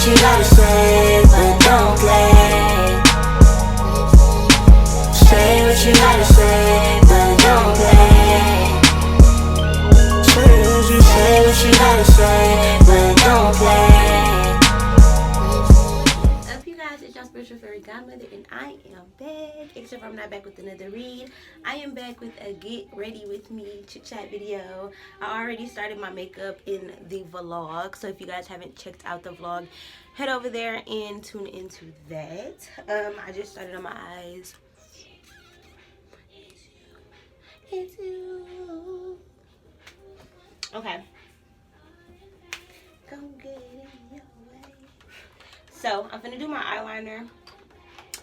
you gotta say, but don't play. Say what you gotta say, but don't play. Say what you gotta say, but don't play. Up, you guys, it's your spiritual fairy godmother, and I am back. Except for I'm not back with another read. I am back with a get ready with me chit chat video. I already started my makeup in the vlog, so if you guys haven't checked out the vlog, head over there and tune into that. I just started on my eyes. It's you. Okay. Go get in your way. So I'm gonna do my eyeliner.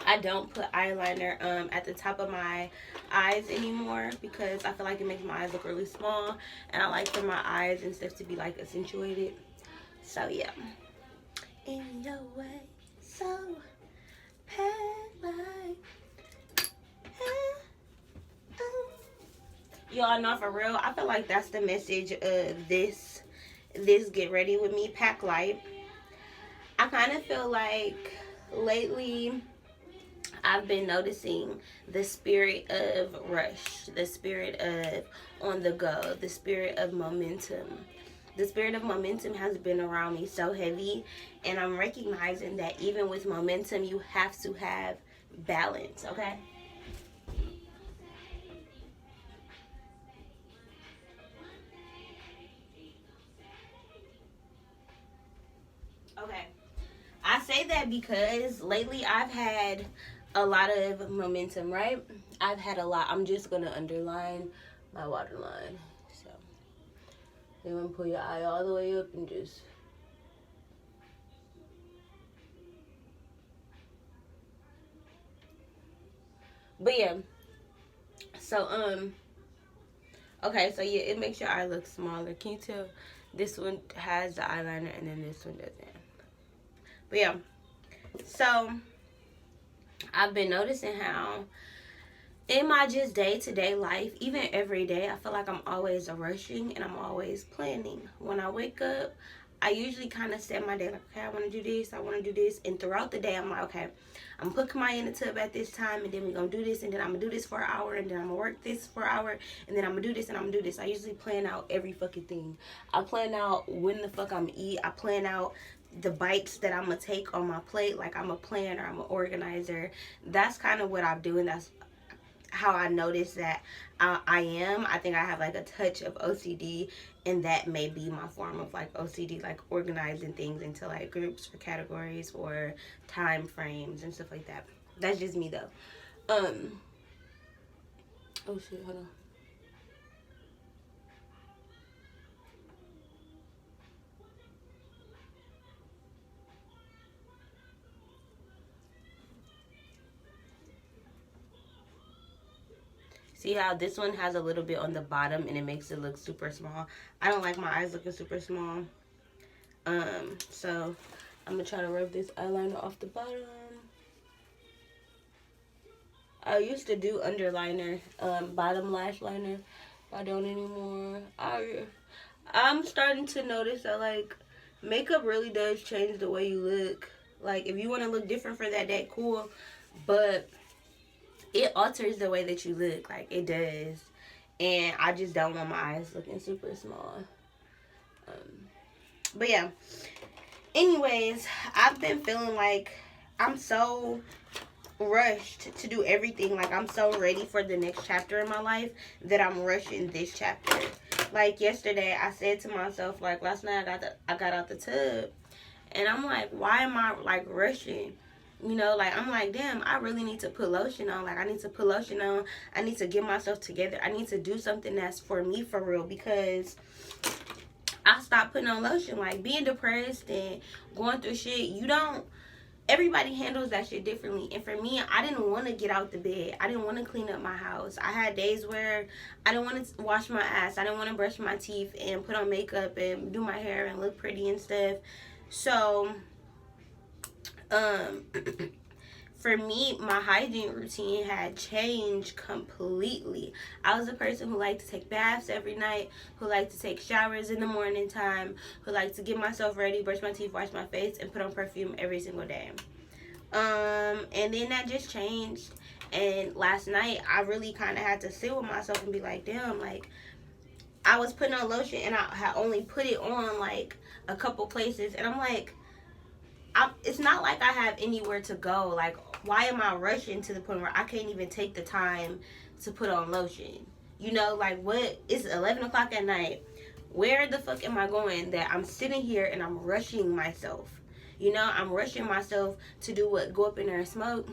I don't put eyeliner at the top of my eyes anymore because I feel like it makes my eyes look really small, and I like for my eyes and stuff to be like accentuated. So yeah. In your way, so like y'all know, for real, I feel like that's the message of this get ready with me, pack light. I kind of feel like lately I've been noticing the spirit of rush, the spirit of on the go, the spirit of momentum. The spirit of momentum has been around me so heavy, and I'm recognizing that even with momentum, you have to have balance, okay? Okay. I say that because lately I've had a lot of momentum, right? I've had a lot. I'm just going to underline my waterline. So, you want to pull your eye all the way up and just... But yeah. So, okay, so yeah, it makes your eye look smaller. Can you tell? This one has the eyeliner and then this one doesn't. But yeah, so I've been noticing how in my just day-to-day life, even every day, I feel like I'm always rushing and I'm always planning. When I wake up, I usually kind of set my day like, okay, I want to do this, I want to do this. And throughout the day, I'm like, okay, I'm going to put Kamaya in the tub at this time, and then we're going to do this, and then I'm going to do this for an hour, and then I'm going to work this for an hour, and then I'm going to do this, and I'm going to do this. I usually plan out every fucking thing. I plan out when the fuck I'm going to eat. I plan out the bites that I'm going to take on my plate. Like, I'm a planner, I'm an organizer. That's kind of what I'm doing. That's how I notice that I am. I think I have like a touch of OCD, and that may be my form of like OCD, like organizing things into like groups or categories or time frames and stuff like that. That's just me though. Oh shit, hold on. See how this one has a little bit on the bottom and it makes it look super small. I don't like my eyes looking super small. So I'm gonna try to rub this eyeliner off the bottom. I used to do underliner, bottom lash liner. I don't anymore. I'm starting to notice that like makeup really does change the way you look. Like if you want to look different for that day, cool. But it alters the way that you look, like it does. And I just don't want my eyes looking super small. But yeah, anyways, I've been feeling like I'm so rushed to do everything. Like I'm so ready for the next chapter in my life that I'm rushing this chapter. Like yesterday I said to myself, like last night I got out the tub, and I'm like, why am I like rushing? You know, like, I'm like, damn, I really need to put lotion on. Like, I need to put lotion on. I need to get myself together. I need to do something that's for me for real, because I stopped putting on lotion. Like, being depressed and going through shit, everybody handles that shit differently. And for me, I didn't want to get out the bed. I didn't want to clean up my house. I had days where I didn't want to wash my ass. I didn't want to brush my teeth and put on makeup and do my hair and look pretty and stuff. So, for me, my hygiene routine had changed completely. I was a person who liked to take baths every night, who liked to take showers in the morning time, who liked to get myself ready, brush my teeth, wash my face, and put on perfume every single day. And then that just changed. And last night, I really kind of had to sit with myself and be like, damn, like, I was putting on lotion and I had only put it on like a couple places. And I'm like, it's not like I have anywhere to go. Like, why am I rushing to the point where I can't even take the time to put on lotion? You know, like, what? It's 11 o'clock at night. Where the fuck am I going that I'm sitting here and I'm rushing myself? You know, I'm rushing myself to do what? Go up in there and smoke?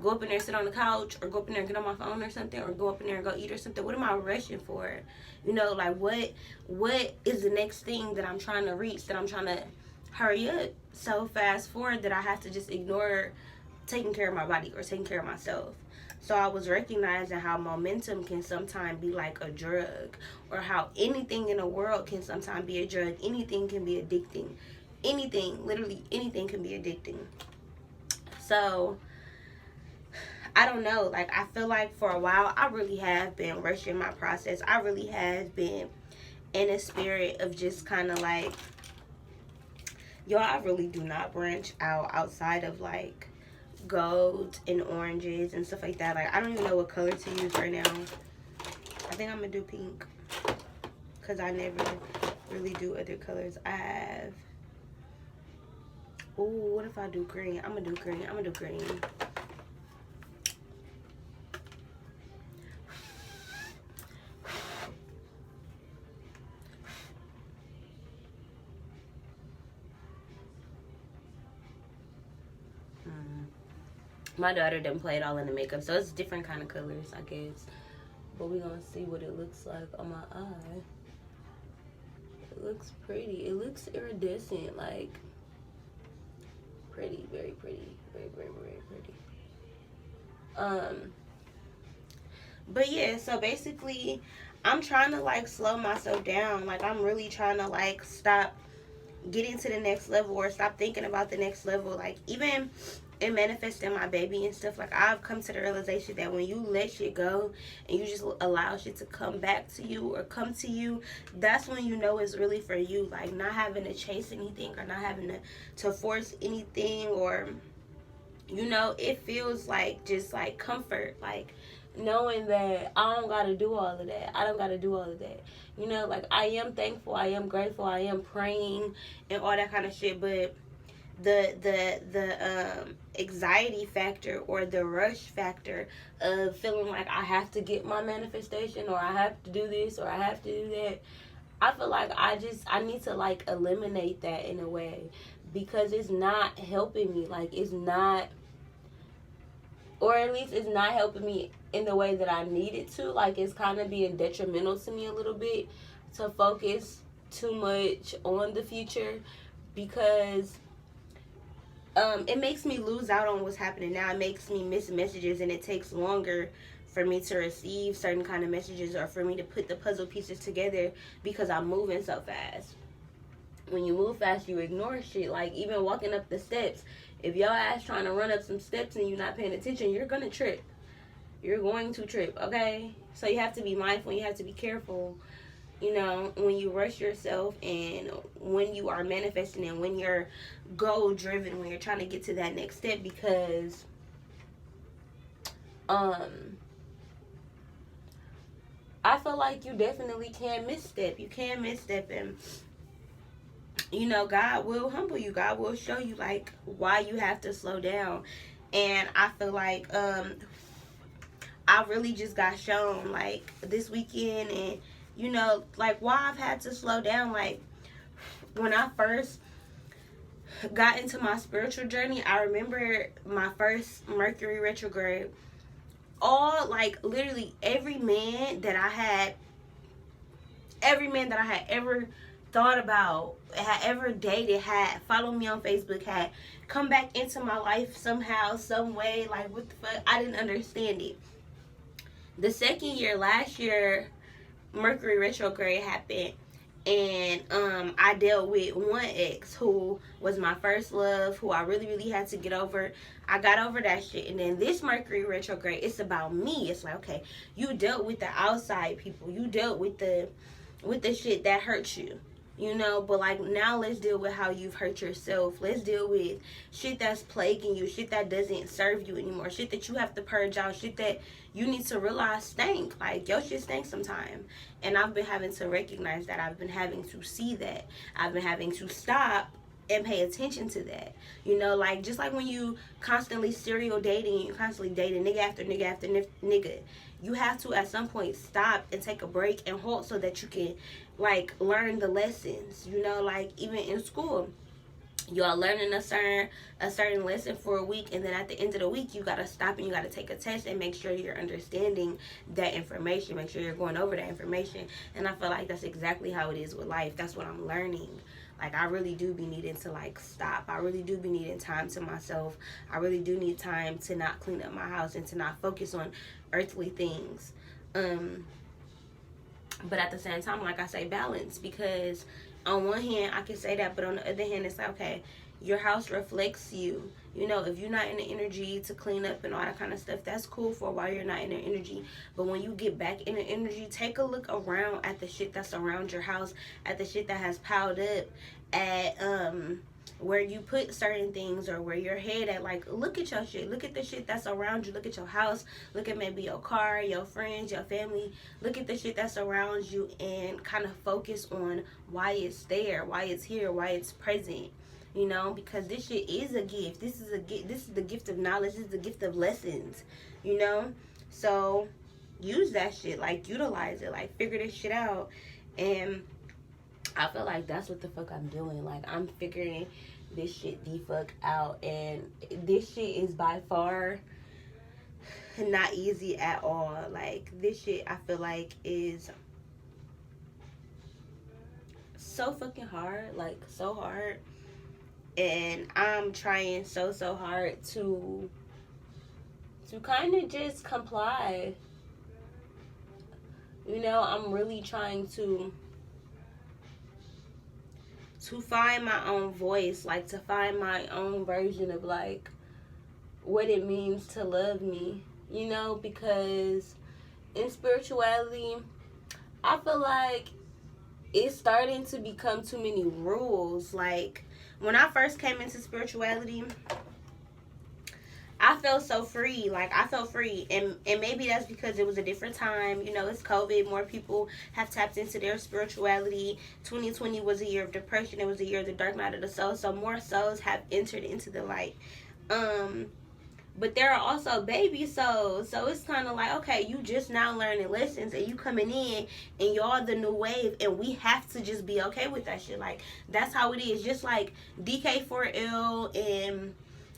Go up in there and sit on the couch? Or go up in there and get on my phone or something? Or go up in there and go eat or something? What am I rushing for? You know, like, what is the next thing that I'm trying to reach, that I'm trying to hurry up so fast forward that I have to just ignore taking care of my body or taking care of myself? So I was recognizing how momentum can sometimes be like a drug, or how anything in the world can sometimes be a drug. Anything can be addicting. Anything, literally anything can be addicting. So I don't know, like, I feel like for a while I really have been rushing my process. I really have been in a spirit of just kind of like, y'all, I really do not branch out outside of like gold and oranges and stuff like that. Like, I don't even know what color to use right now. I think I'm gonna do pink, because I never really do other colors. I have, oh, what if I do green? I'm gonna do green. I'm gonna do green. My daughter done played all in the makeup, so it's different kind of colors, I guess. But we're gonna see what it looks like on my eye. It looks pretty. It looks iridescent, like pretty, very pretty, very, very, very pretty. But yeah, so basically, I'm trying to like slow myself down. Like, I'm really trying to like stop getting to the next level, or stop thinking about the next level. Like, even in manifesting my baby and stuff, like, I've come to the realization that when you let shit go and you just allow shit to come back to you or come to you, that's when you know it's really for you. Like, not having to chase anything, or not having to force anything, or, you know, it feels like just like comfort, like knowing that I don't gotta do all of that. I don't gotta do all of that. You know, like, I am thankful, I am grateful, I am praying and all that kind of shit, but the anxiety factor, or the rush factor of feeling like I have to get my manifestation, or I have to do this, or I have to do that, I feel like I need to like eliminate that in a way, because it's not helping me. Like, it's not, or at least it's not helping me in the way that I need it to. Like, it's kind of being detrimental to me a little bit to focus too much on the future, because it makes me lose out on what's happening now. It makes me miss messages, and it takes longer for me to receive certain kind of messages, or for me to put the puzzle pieces together, because I'm moving so fast. When you move fast, you ignore shit. Like, even walking up the steps, if your ass trying to run up some steps and you're not paying attention, you're gonna trip. You're going to trip, okay? So you have to be mindful. You have to be careful, you know, when you rush yourself, and when you are manifesting, and when you're goal driven, when you're trying to get to that next step, because I feel like you definitely can misstep. You can misstep, and you know, God will humble you. God will show you like why you have to slow down. And I feel like I really just got shown like this weekend, and you know, like, why I've had to slow down. Like, when I first got into my spiritual journey, I remember my first Mercury retrograde. All, like, literally every man that I had ever thought about, had ever dated, had followed me on Facebook, had come back into my life somehow, some way. Like, what the fuck? I didn't understand it. The second year, last year, Mercury retrograde happened, and I dealt with one ex who was my first love, who I really, really had to get over. I got over that shit. And then this Mercury retrograde, it's about me. It's like, okay, you dealt with the outside people. You dealt with the shit that hurt you. You know, but like now let's deal with how you've hurt yourself. Let's deal with shit that's plaguing you, shit that doesn't serve you anymore, shit that you have to purge out, shit that you need to realize stink. Like, your shit stinks sometime. And I've been having to recognize that. I've been having to see that. I've been having to stop and pay attention to that. You know, like, just like when you constantly serial dating, you constantly dating nigga after nigga after nigga, you have to at some point stop and take a break and halt so that you can like learn the lessons. You know, like even in school, you are learning a certain lesson for a week, and then at the end of the week you gotta stop and you gotta take a test and make sure you're understanding that information, make sure you're going over that information. And I feel like that's exactly how it is with life. That's what I'm learning. Like, I really do be needing to like stop. I really do be needing time to myself. I really do need time to not clean up my house and to not focus on earthly things. But at the same time, like I say, balance, because on one hand I can say that, but on the other hand it's like, okay, your house reflects you. You know, if you're not in the energy to clean up and all that kind of stuff, that's cool for a while. You're not in the energy, but when you get back in the energy, take a look around at the shit that's around your house, at the shit that has piled up, at where you put certain things, or where your head at. Like, look at your shit, look at the shit that's around you, look at your house, look at maybe your car, your friends, your family, look at the shit that's around you, and kind of focus on why it's there, why it's here, why it's present. You know, because this shit is a gift. This is a gift. This is the gift of knowledge. This is the gift of lessons. You know, so use that shit. Like, utilize it. Like, figure this shit out. And I feel like that's what the fuck I'm doing. Like, I'm figuring this shit the fuck out. And this shit is by far not easy at all. Like, this shit I feel like is so fucking hard. Like, so hard. And I'm trying so hard to kind of just comply. You know, I'm really trying to find my own voice, like to find my own version of like what it means to love me, you know, because in spirituality, I feel like it's starting to become too many rules. Like, when I first came into spirituality, I felt so free. Like, I felt free. And maybe that's because it was a different time. You know, it's COVID. More people have tapped into their spirituality. 2020 was a year of depression. It was a year of the dark night of the soul. So more souls have entered into the light. But there are also baby souls. So it's kind of like, okay, you just now learning lessons and you coming in and y'all the new wave, and we have to just be okay with that shit. Like, that's how it is. Just like DK4L and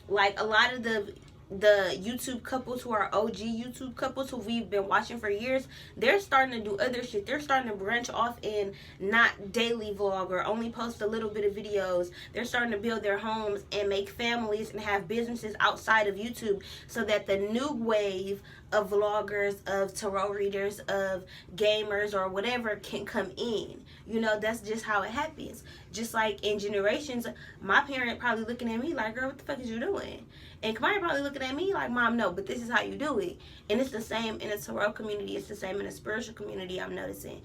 like a lot of the YouTube couples who are OG YouTube couples who we've been watching for years, they're starting to do other shit. They're starting to branch off and not daily vlog or only post a little bit of videos. They're starting to build their homes and make families and have businesses outside of YouTube, so that the new wave of vloggers, of tarot readers, of gamers or whatever can come in. You know, that's just how it happens. Just like in generations, my parent probably looking at me like, girl, what the fuck is you doing? And Kamari probably looking at me like, mom, no, but this is how you do it. And it's the same in the tarot community. It's the same in the spiritual community, I'm noticing.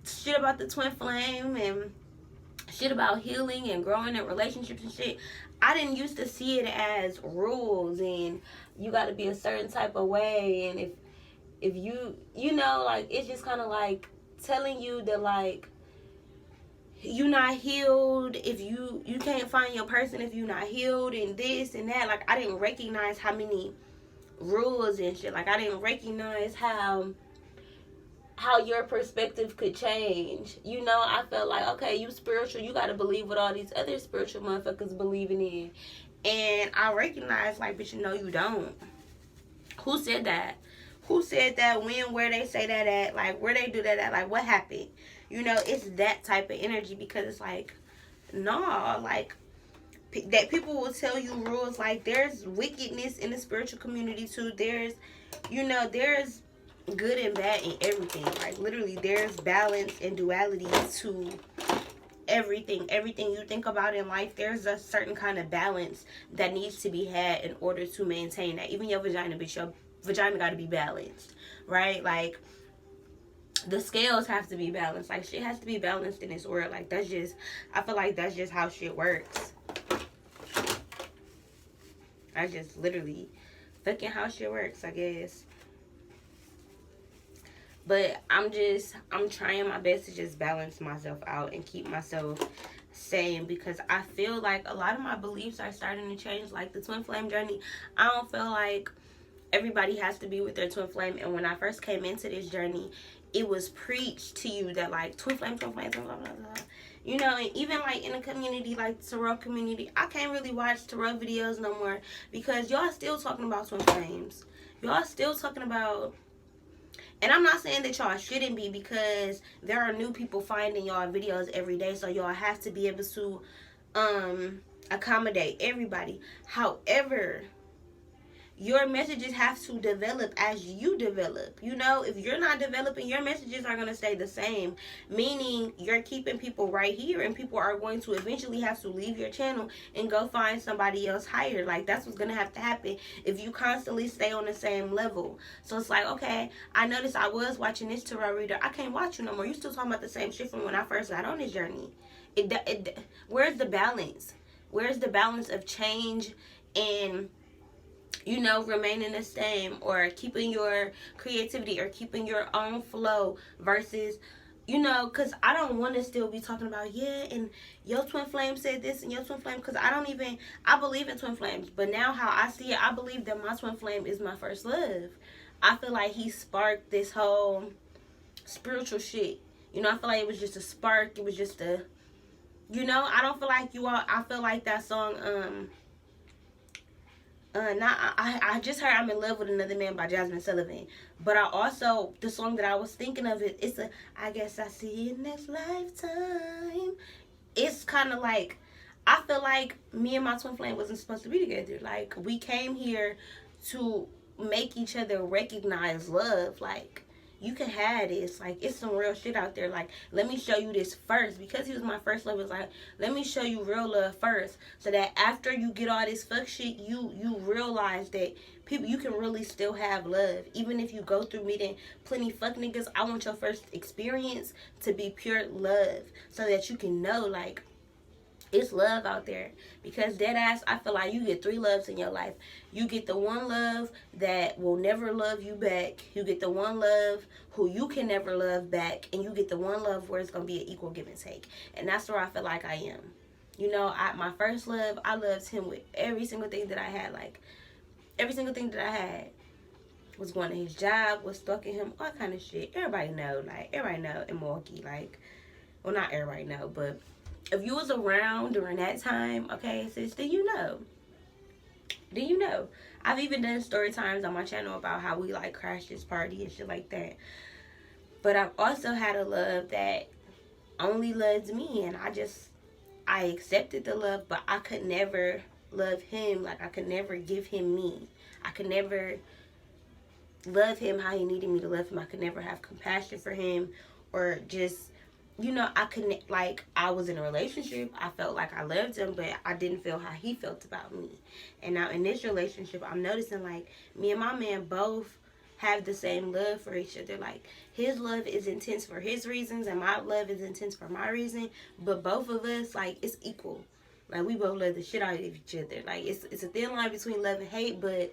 Shit about the twin flame and shit about healing and growing in relationships and shit. I didn't used to see it as rules and you got to be a certain type of way. And if you know, like, it's just kind of like telling you that, like, you not healed, if you can't find your person if you not healed, and this and that. Like, I didn't recognize how many rules and shit. Like, I didn't recognize how your perspective could change. You know, I felt like, okay, you spiritual, you gotta believe what all these other spiritual motherfuckers believing in. And I recognized, like, but you know, you don't. Who said that? Who said that? When? Where they say that at? Like, where they do that at? Like, what happened? You know, it's that type of energy, because it's like, nah, like, that people will tell you rules. Like, there's wickedness in the spiritual community too. There's, you know, there's good and bad in everything. Like, literally, there's balance and duality to everything you think about in life, there's a certain kind of balance that needs to be had in order to maintain that. Even your vagina, bitch, your vagina got to be balanced, right? Like, the scales have to be balanced. Like, shit has to be balanced in this world. Like, that's just, I feel like that's just how shit works. I just literally fucking how shit works, I guess. But I'm trying my best to just balance myself out and keep myself sane, because I feel like a lot of my beliefs are starting to change. Like the twin flame journey, I don't feel like everybody has to be with their twin flame. And when I first came into this journey, it was preached to you that like twin flame, twin flame, twin flame, blah, blah, blah. You know, and even like in a community like the tarot community, I can't really watch tarot videos no more, because y'all still talking about twin flames. Y'all still talking about, and I'm not saying that y'all shouldn't be, because there are new people finding y'all videos every day, so y'all have to be able to accommodate everybody. However, your messages have to develop as you develop. You know, if you're not developing, your messages are going to stay the same. Meaning, you're keeping people right here, and people are going to eventually have to leave your channel and go find somebody else higher. Like, that's what's going to have to happen if you constantly stay on the same level. So it's like, okay, I noticed I was watching this tarot reader. I can't watch you no more. You still talking about the same shit from when I first got on this journey. Where's the balance? Where's the balance of change and, you know, remaining the same, or keeping your creativity, or keeping your own flow, versus, you know, because I don't want to still be talking about, yeah, and your twin flame said this, and your twin flame, because I believe in twin flames, but now how I see it, I believe that my twin flame is my first love. I feel like he sparked this whole spiritual shit. You know, I feel like it was just a spark. It was just a, you know, I don't feel like I feel like that song, I just heard I'm in Love with Another Man by Jasmine Sullivan. But I also, the song that I was thinking of, it's a, I guess I see it next lifetime. It's kind of like, I feel like me and my twin flame wasn't supposed to be together. Like, we came here to make each other recognize love. Like, you can have this. Like, it's some real shit out there. Like, let me show you this first. Because he was my first love, it's like, let me show you real love first, so that after you get all this fuck shit, you realize that people, you can really still have love. Even if you go through meeting plenty fuck niggas, I want your first experience to be pure love, so that you can know, like, it's love out there. Because dead ass, I feel like you get 3 loves in your life. You get the one love that will never love you back. You get the one love who you can never love back. And you get the one love where it's going to be an equal give and take. And that's where I feel like I am. You know, my first love, I loved him with every single thing that I had. Like, every single thing that I had. Was going to his job, was stalking him, all kind of shit. Everybody know, like, everybody know in Milwaukee, like, well, not everybody know, but if you was around during that time, okay, sis, then you know. Then you know. I've even done story times on my channel about how we, like, crashed this party and shit like that. But I've also had a love that only loved me, and I accepted the love, but I could never love him. Like, I could never give him me. I could never love him how he needed me to love him. I could never have compassion for him, or just, you know, I couldn't, like, I was in a relationship, I felt like I loved him, but I didn't feel how he felt about me. And now in this relationship, I'm noticing, like, me and my man both have the same love for each other. Like, his love is intense for his reasons, and my love is intense for my reason, but both of us, like, it's equal. Like, we both love the shit out of each other. Like, it's a thin line between love and hate, but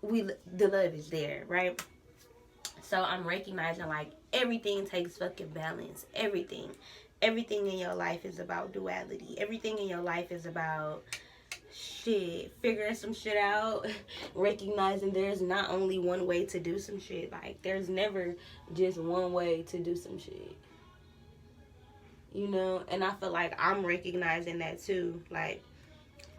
the love is there, right? So I'm recognizing, like, everything takes fucking balance. Everything in your life is about duality. Everything in your life is about shit, figuring some shit out, recognizing there's not only one way to do some shit. Like, there's never just one way to do some shit, you know. And I feel like I'm recognizing that too. Like,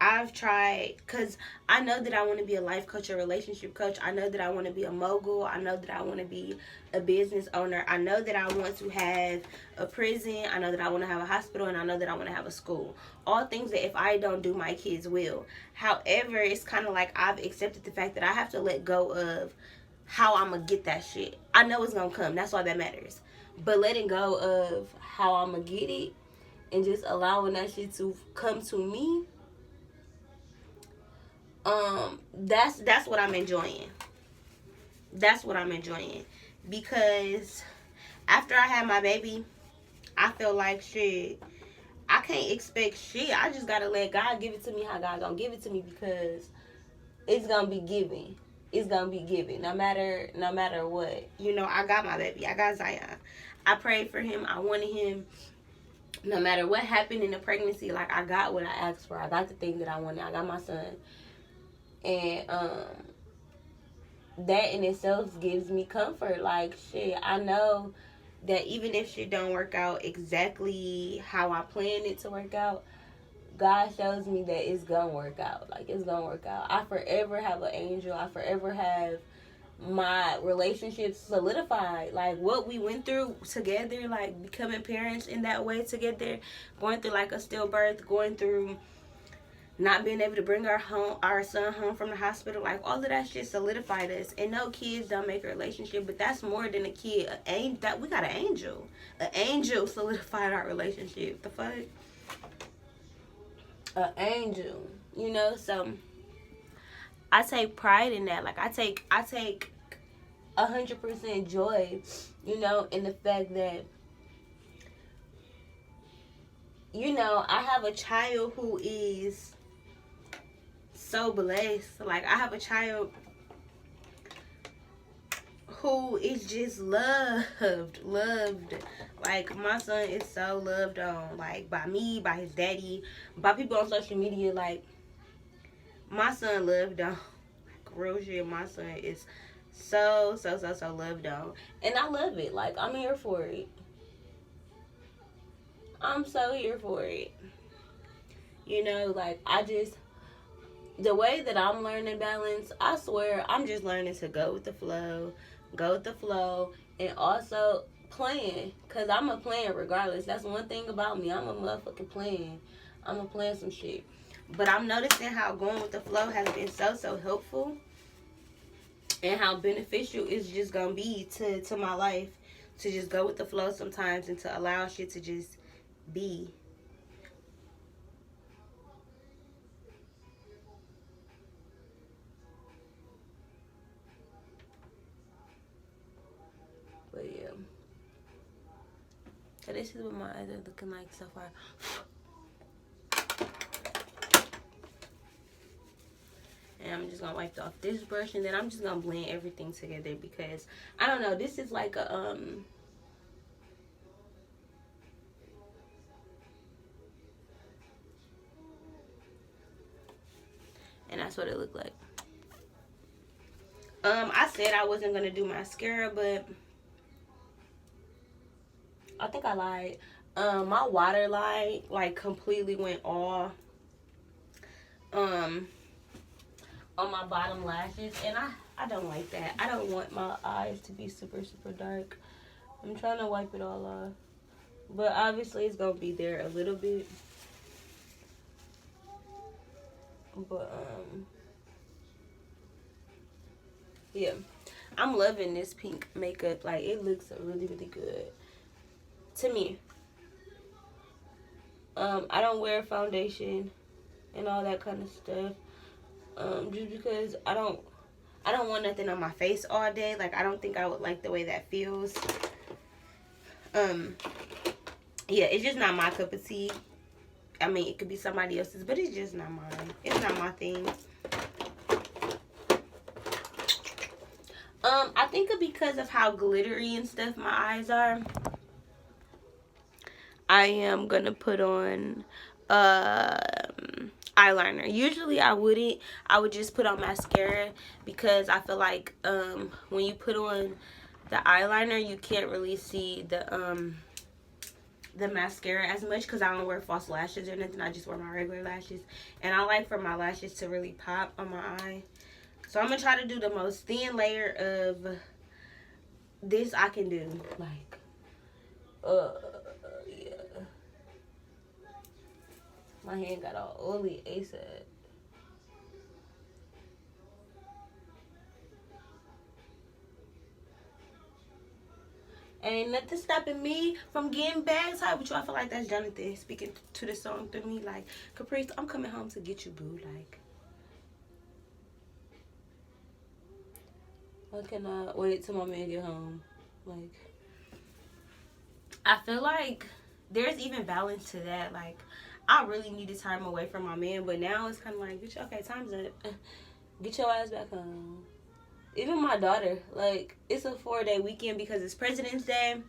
I've tried, because I know that I want to be a life coach, a relationship coach. I know that I want to be a mogul. I know that I want to be a business owner. I know that I want to have a prison. I know that I want to have a hospital, and I know that I want to have a school. All things that if I don't do, my kids will. However, it's kind of like I've accepted the fact that I have to let go of how I'm going to get that shit. I know it's going to come. That's all that matters. but letting go of how I'm gonna get it and just allowing that shit to come to me. That's what I'm enjoying. That's what I'm enjoying, because after I had my baby, I feel like shit. I can't expect shit. I just gotta let God give it to me how God gonna give it to me, because it's gonna be given. It's gonna be given. No matter what. You know, I got my baby. I got Zion. I prayed for him. I wanted him. No matter what happened in the pregnancy, like, I got what I asked for. I got the thing that I wanted. I got my son. And that in itself gives me comfort. Like, shit, I know that even if shit don't work out exactly how I planned it to work out, God shows me that it's gonna work out. Like, it's gonna work out. I forever have an angel. I forever have my relationship solidified. Like, what we went through together, like becoming parents in that way together, going through like a stillbirth, going through not being able to bring our son home from the hospital, like, all of that shit solidified us. And no, kids don't make a relationship, but that's more than a kid. That we got an angel. An angel solidified our relationship. The fuck? An angel. You know, so I take pride in that. Like, I take 100% joy, you know, in the fact that, you know, I have a child who is so blessed. Like, I have a child who is just loved. Like, my son is so loved on, like, by me, by his daddy, by people on social media. Like, my son loved on. Like, real shit, my son is so loved on. And I love it. Like, I'm here for it. I'm so here for it. You know, like, the way that I'm learning balance, I swear, I'm just learning to go with the flow, and also plan, because I'm a plan regardless. That's one thing about me. I'm a motherfucking plan. I'm a plan some shit. But I'm noticing how going with the flow has been so helpful, and how beneficial it's just gonna be to my life, to just go with the flow sometimes, and to allow shit to just be. But yeah. So this is what my eyes are looking like so far. And I'm just gonna wipe off this brush, and then I'm just gonna blend everything together, because I don't know, this is like a and that's what it looked like. I said I wasn't gonna do mascara, but I think I lied. My waterline like completely went off on my bottom lashes, and I don't like that. I don't want my eyes to be super dark. I'm trying to wipe it all off, but obviously it's gonna be there a little bit. But yeah, I'm loving this pink makeup. Like, it looks really good to me. I don't wear foundation and all that kind of stuff, just because I don't want nothing on my face all day. Like, I don't think I would like the way that feels. Yeah, it's just not my cup of tea. I mean, it could be somebody else's, but it's just not mine. It's not my thing. I think because of how glittery and stuff my eyes are, I am gonna put on eyeliner. Usually I wouldn't. I would just put on mascara, because I feel like when you put on the eyeliner, you can't really see the mascara as much, because I don't wear false lashes or nothing. I just wear my regular lashes, and I like for my lashes to really pop on my eye. So I'm gonna try to do the most thin layer of this I can do. Like, yeah. My hand got all oily ASAP. Ain't nothing stopping me from getting bags high with you. I feel like that's Jonathan speaking to the song through me. Like, Caprice, I'm coming home to get you, boo. Like, I cannot wait till my man get home. Like, I feel like there's even balance to that. Like, I really needed time away from my man, but now it's kind of like, bitch, okay, time's up. Get your ass back home. Even my daughter, like, it's a 4-day weekend because it's President's Day.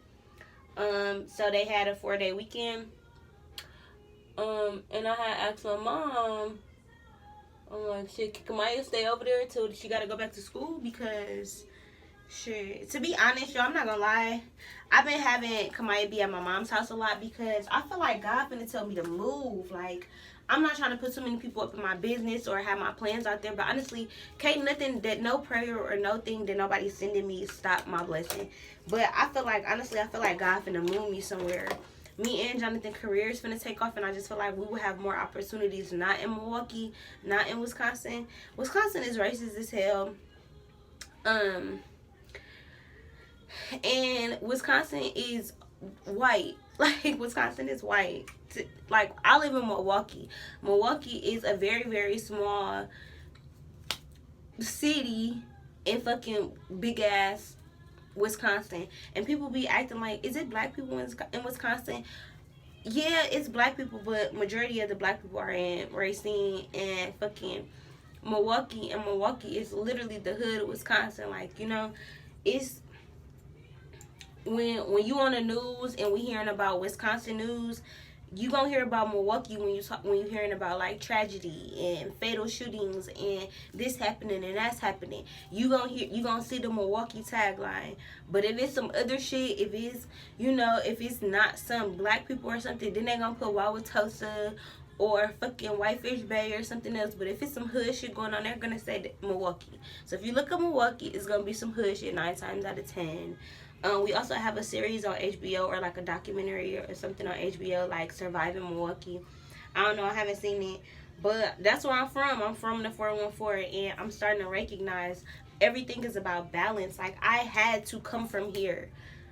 So they had a 4-day weekend. And I had asked my mom, I'm like, shit, can Maya stay over there till she gotta go back to school? Because, shit, to be honest, y'all, I'm not gonna lie. I've been having Kamaya be at my mom's house a lot because I feel like God finna tell me to move. Like, I'm not trying to put too many people up in my business or have my plans out there. But honestly, can't nothing that no prayer or no thing that nobody's sending me stop my blessing. But I feel like, honestly, I feel like God finna move me somewhere. Me and Jonathan careers finna take off, and I just feel like we will have more opportunities. Not in Milwaukee, not in Wisconsin. Wisconsin is racist as hell. And Wisconsin is white. Like, Wisconsin is white. Like, I live in Milwaukee. Milwaukee is a very, very small city in fucking big ass Wisconsin. And people be acting like, is it black people in Wisconsin? Yeah, it's black people, but majority of the black people are in Racine and fucking Milwaukee. And Milwaukee is literally the hood of Wisconsin. Like, you know, it's when you on the news and we hearing about Wisconsin news, you gonna hear about Milwaukee when you hearing about like tragedy and fatal shootings and this happening and that's happening. You gonna see the Milwaukee tagline. But if it's some other shit, if it's, you know, if it's not some black people or something, then they gonna put Wauwatosa or fucking Whitefish Bay or something else. But if it's some hood shit going on, they're gonna say Milwaukee. So if you look up Milwaukee, it's gonna be some hood shit 9 times out of 10. We also have a series on HBO or like a documentary or something on HBO, like Surviving Milwaukee. I don't know, I haven't seen it, but that's where I'm from. I'm from the 414, and I'm starting to recognize everything is about balance. Like, I had to come from here,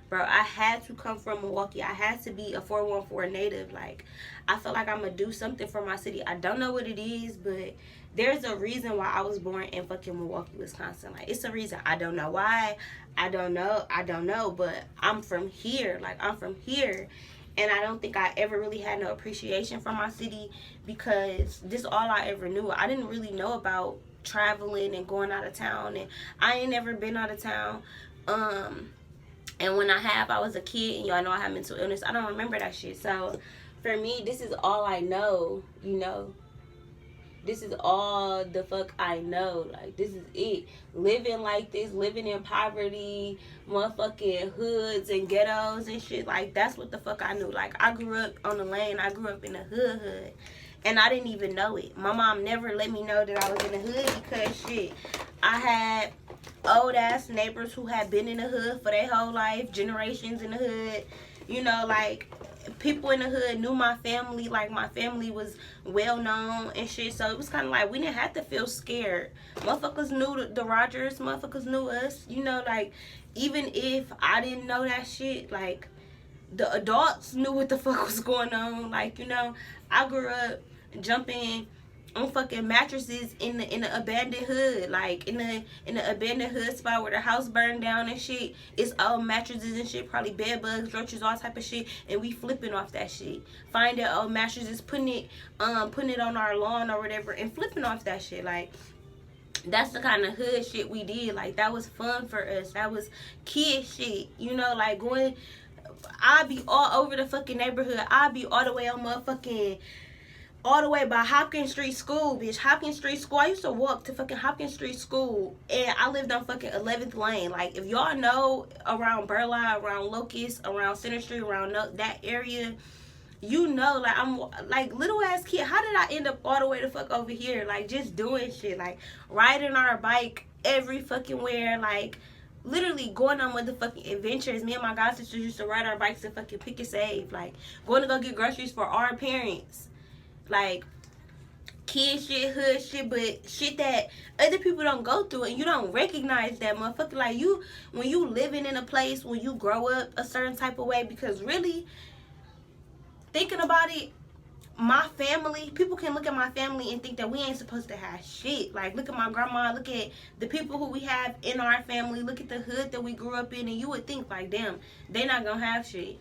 bro. I had to come from Milwaukee. I had to be a 414 native. Like, I feel like I'm gonna do something for my city. I don't know what it is, but there's a reason why I was born in fucking Milwaukee, Wisconsin. Like, it's a reason. I don't know why. I don't know, but I'm from here. Like, I'm from here. And I don't think I ever really had no appreciation for my city because this all I ever knew. I didn't really know about traveling and going out of town, and I ain't never been out of town. And when I have, I was a kid, and y'all know I have mental illness. I don't remember that shit. So for me, this is all I know, you know. This is all the fuck I know. Like, this is it. Living like this, living in poverty, motherfucking hoods and ghettos and shit. Like, that's what the fuck I knew. Like, I grew up on the lane. I grew up in the hood. And I didn't even know it. My mom never let me know that I was in the hood because, shit, I had old-ass neighbors who had been in the hood for their whole life, generations in the hood. You know, like, people in the hood knew my family. Like, my family was well known and shit. So it was kind of like we didn't have to feel scared. Motherfuckers knew the Rogers. Motherfuckers knew us. You know, like, even if I didn't know that shit, like, the adults knew what the fuck was going on. Like, you know, I grew up jumping on fucking mattresses in the abandoned hood, like in the abandoned hood spot where the house burned down and shit. It's all mattresses and shit, probably bed bugs, roaches, all type of shit, and we flipping off that shit. Finding old mattresses, putting it on our lawn or whatever, and flipping off that shit. Like, that's the kind of hood shit we did. Like, that was fun for us. That was kid shit, you know, like going. I'd be all over the fucking neighborhood. I'd be all the way on motherfucking. All the way by Hopkins Street School, bitch. Hopkins Street School. I used to walk to fucking Hopkins Street School, and I lived on fucking 11th Lane. Like, if y'all know around Burleigh, around Locust, around Center Street, around that area, you know, like, I'm like little ass kid. How did I end up all the way the fuck over here? Like, just doing shit, like riding our bike every fucking where, like literally going on motherfucking adventures. Me and my god sisters used to ride our bikes and fucking pick and save, like going to go get groceries for our parents. Like, kid shit, hood shit, but shit that other people don't go through, and you don't recognize that, motherfucker. Like, you, when you living in a place, when you grow up a certain type of way, because really, thinking about it, my family, people can look at my family and think that we ain't supposed to have shit. Like, look at my grandma, look at the people who we have in our family, look at the hood that we grew up in, and you would think, like, damn, they not gonna have shit.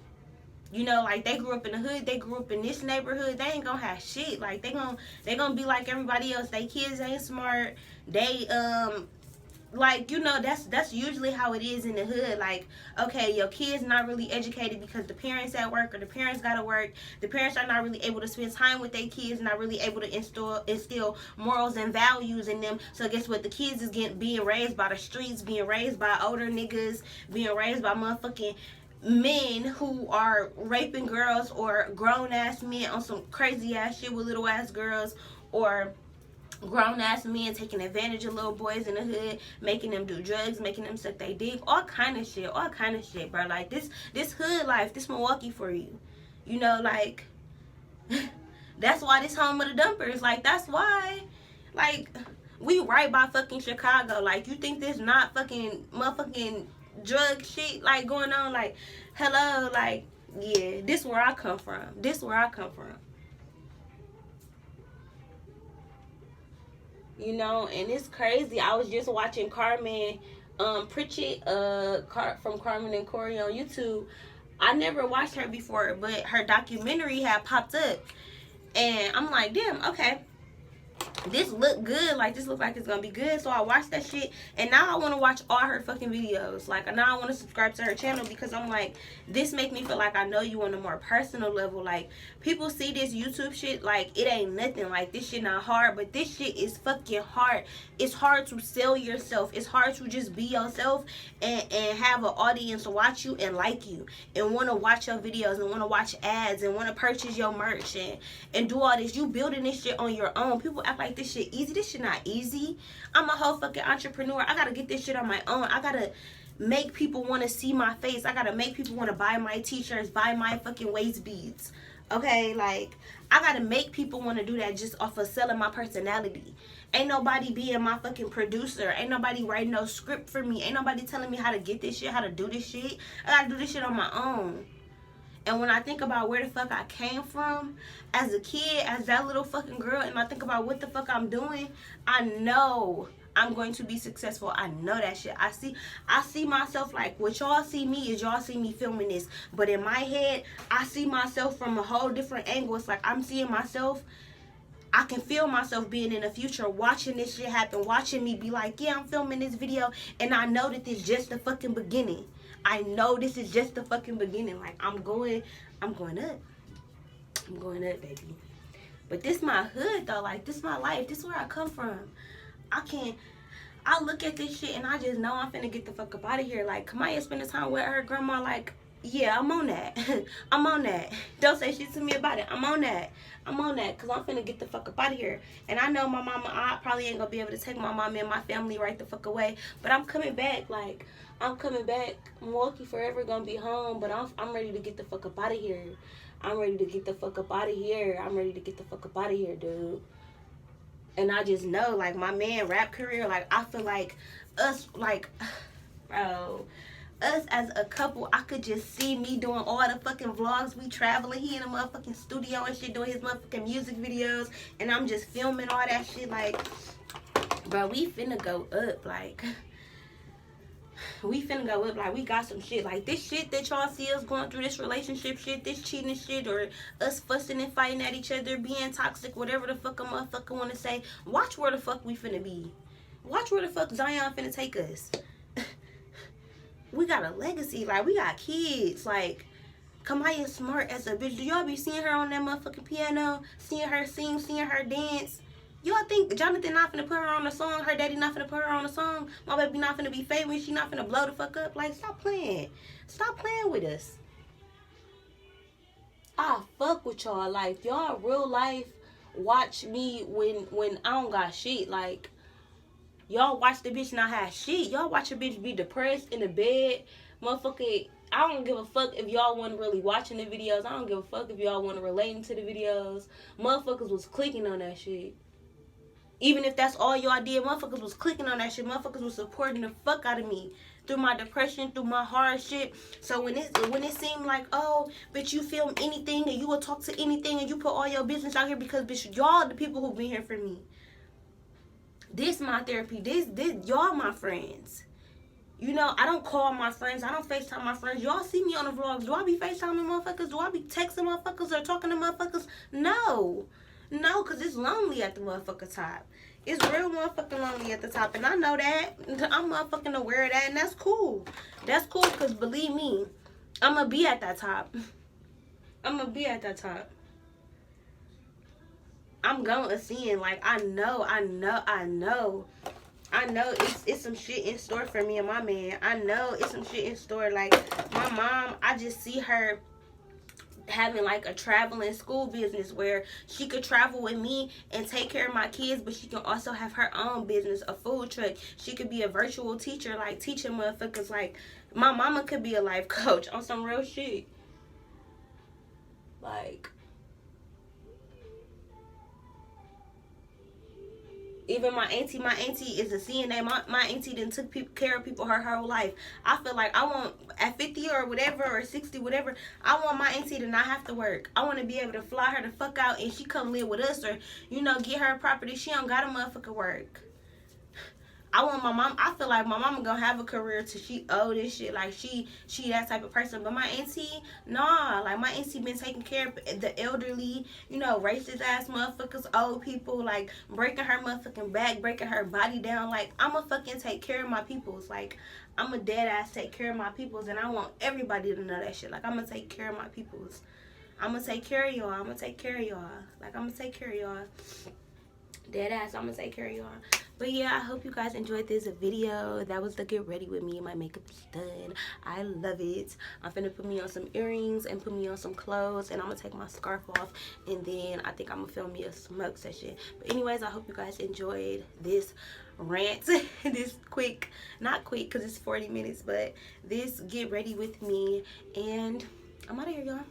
You know, like, they grew up in the hood, they grew up in this neighborhood, they ain't gonna have shit. Like, they gonna be like everybody else. They kids ain't smart. They like, you know, that's usually how it is in the hood. Like, okay, your kid's not really educated because the parents at work, or the parents gotta work. The parents are not really able to spend time with their kids, not really able to instill morals and values in them. So guess what? The kids is being raised by the streets, being raised by older niggas, being raised by motherfucking men who are raping girls, or grown ass men on some crazy ass shit with little ass girls, or grown ass men taking advantage of little boys in the hood, making them do drugs, making them suck they dick, all kind of shit, bro. Like, this hood life, this Milwaukee for you, you know, like, that's why this home of the dumpers. Like, that's why, like, we right by fucking Chicago. Like, you think there's not fucking motherfucking drug shit, like, going on? Like, hello, like, yeah, this where I come from. You know, and it's crazy. I was just watching Carmen Pritchett from Carmen and Corey on YouTube. I never watched her before, but her documentary had popped up, and I'm like, damn, okay, this look good. Like, this look like it's gonna be good. So I watched that shit, and now I want to watch all her fucking videos. Like, now I want to subscribe to her channel, because I'm like, this make me feel like I know you on a more personal level. Like, people see this YouTube shit like it ain't nothing. Like, this shit not hard, but this shit is fucking hard. It's hard to sell yourself. It's hard to just be yourself and have an audience watch you and like you and want to watch your videos and want to watch ads and want to purchase your merch and do all this. You building this shit on your own. People act like this shit easy. This shit not easy. I'm a whole fucking entrepreneur. I gotta get this shit on my own. I gotta make people want to see my face. I gotta make people want to buy my t-shirts, buy my fucking waist beads. Okay, like, I gotta make people want to do that just off of selling my personality. Ain't nobody being my fucking producer. Ain't nobody writing no script for me. Ain't nobody telling me how to get this shit, how to do this shit. I gotta do this shit on my own. And when I think about where the fuck I came from as a kid, as that little fucking girl, and I think about what the fuck I'm doing, I know I'm going to be successful. I know that shit. I see myself, like, what y'all see me is y'all see me filming this. But in my head, I see myself from a whole different angle. It's like I'm seeing myself. I can feel myself being in the future, watching this shit happen, watching me be like, yeah, I'm filming this video, and I know that this is just the fucking beginning. I know this is just the fucking beginning. Like, I'm going up. I'm going up, baby. But this my hood, though. Like, this my life. This is where I come from. I look at this shit and I just know I'm finna get the fuck up out of here. Like, Kamaya spending time with her grandma, like, yeah, I'm on that. I'm on that. Don't say shit to me about it. I'm on that. Because I'm finna get the fuck up out of here. And I know my mama, I probably ain't gonna be able to take my mama and my family right the fuck away. But I'm coming back. Like, I'm coming back. Milwaukee forever gonna be home. But I'm ready to get the fuck up out of here. I'm ready to get the fuck up out of here, dude. And I just know, like, my man rap career, like, I feel like us, like, bro, us as a couple, I could just see me doing all the fucking vlogs. We traveling, he in a motherfucking studio and shit, doing his motherfucking music videos, and I'm just filming all that shit. Like, bro, we finna go up. Like, we finna go up. Like, we got some shit. Like, this shit that y'all see us going through, this relationship shit, this cheating shit, or us fussing and fighting at each other, being toxic, whatever the fuck a motherfucker want to say. Watch where the fuck we finna be. Watch where the fuck Zion finna take us. We got a legacy. Like, we got kids. Like, Kamaya smart as a bitch. Do y'all be seeing her on that motherfucking piano? Seeing her sing, seeing her dance? Y'all think Jonathan not finna put her on a song? Her daddy not finna put her on a song? My baby not finna be famous? She not finna blow the fuck up? Like, stop playing. Stop playing with us. I fuck with y'all. Like, y'all real life watch me when I don't got shit. Like, y'all watch the bitch not have shit. Y'all watch a bitch be depressed in the bed. Motherfucker, I don't give a fuck if y'all wasn't really watching the videos. I don't give a fuck if y'all wasn't relating to the videos. Motherfuckers was clicking on that shit. Even if that's all y'all did, motherfuckers was clicking on that shit. Motherfuckers was supporting the fuck out of me through my depression, through my hardship. So when it seemed like, oh, bitch, you film anything and you will talk to anything and you put all your business out here because, bitch, y'all the people who been here for me. This my therapy. This y'all my friends. You know, I don't call my friends. I don't FaceTime my friends. Y'all see me on the vlogs. Do I be FaceTiming motherfuckers? Do I be texting motherfuckers or talking to motherfuckers? No. No, because it's lonely at the motherfucker top. It's real motherfucking lonely at the top. And I know that. I'm motherfucking aware of that. And that's cool. That's cool because believe me, I'm going to be at that top. I'm going to be at that top. I'm going to see it. Like, I know it's some shit in store for me and my man. I know it's some shit in store. Like, my mom, I just see her having like a traveling school business where she could travel with me and take care of my kids, but she can also have her own business, a food truck. She could be a virtual teacher, like teaching motherfuckers. Like, my mama could be a life coach on some real shit. Like, even my auntie is a CNA. My auntie done took care of people her whole life. I feel like I want, at 50 or whatever, or 60, whatever, I want my auntie to not have to work. I want to be able to fly her the fuck out and she come live with us, or, you know, get her a property. She don't got to motherfucker work. I want my mom, I feel like my mama gonna have a career till she old and shit. Like, she that type of person. But my auntie, nah. Like, my auntie been taking care of the elderly, you know, racist ass motherfuckers, old people, like, breaking her motherfucking back, breaking her body down. Like, I'ma fucking take care of my peoples. Like, I'ma dead ass take care of my peoples. And I want everybody to know that shit. Like, I'ma take care of my peoples. I'ma take care of y'all. I'ma take care of y'all. Like, I'ma take care of y'all. Dead ass, I'ma take care of y'all. But yeah, I hope you guys enjoyed this video. That was the get ready with me. My makeup is done. I love it. I'm finna put me on some earrings and put me on some clothes, and I'm gonna take my scarf off, and then I think I'm gonna film me a smoke session. But anyways, I hope you guys enjoyed this rant, this quick, not quick because it's 40 minutes, but this get ready with me, and I'm out of here, y'all.